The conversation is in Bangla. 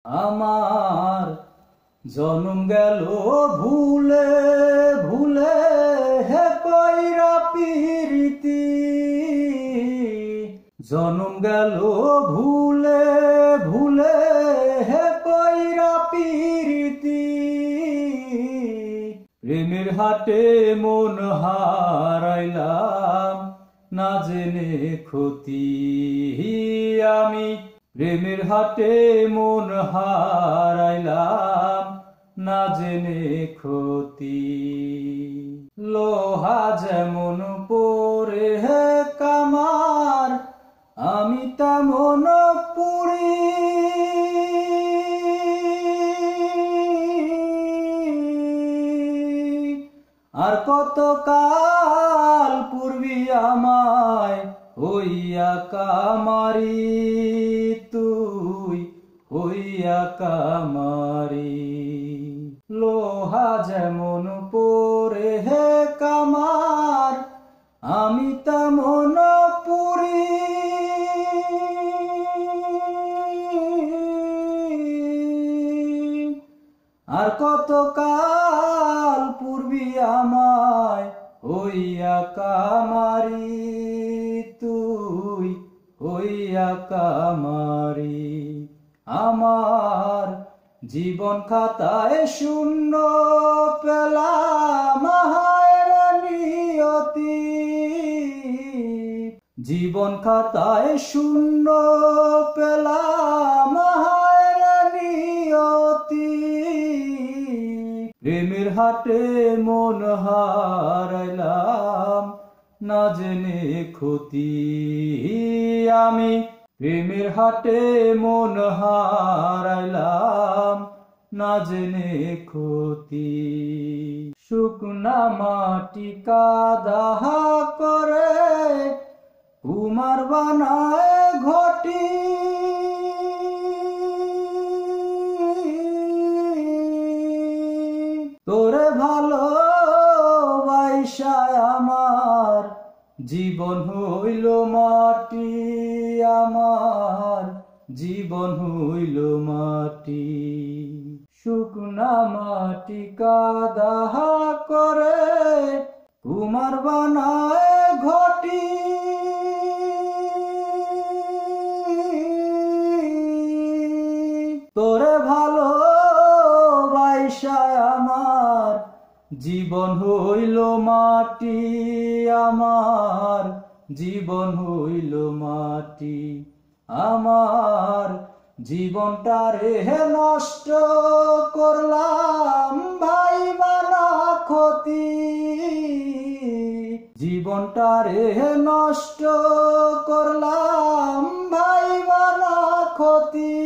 আমার জনম গেল ভুলে ভুলে হে কইরা পিরিতি, জনম গেল ভুলে ভুলে হে কইরা পিরিতি। প্রেমের হাটে মন হারাইলাম না জেনে ক্ষতি, আমি প্রেমের হাটে মন হারাইলাম না জেনে ক্ষতি। লোহা যেমন পরে হে কামার, আমি তেমন পুরি। আর কত কাল পূর্বী আমায় হইয়া কামারি, তুই হইয়া কামারি। লোহা যেমন পরে হে কামার, আমি তেমন পুরি। আর কত কাল পূর্বী আমায় হইয়া কামারি, তুই হইয়া কামারি। আমার জীবন খাতায় শূন্য পেলাম হায় নিয়তি, জীবন খাতায় শূন্য পেলাম হায় নিয়তি। প্রেমের হাটে মন হারাইলাম না জেনে ক্ষতি, আমি প্রেমের হাটে মন হারাইলাম না জেনে ক্ষতি। শুকনা মাটি কাদাহা করে কুমার বানায় ঘটি, তোরে ভালোবাসায় আমার জীবন হইল মাটি, আমার জীবন হইল মাটি। শুকনা মাটি কাদাহা করে কুমার বানায় ঘটি, তোরে ভালোবাসায় আমার জীবন হইল মাটি, আমার জীবন হইল মাটি। আমার জীবনটারে নষ্ট করলাম ভাইবা না ক্ষতি, জীবনটারে নষ্ট করলাম ভাইবা না ক্ষতি।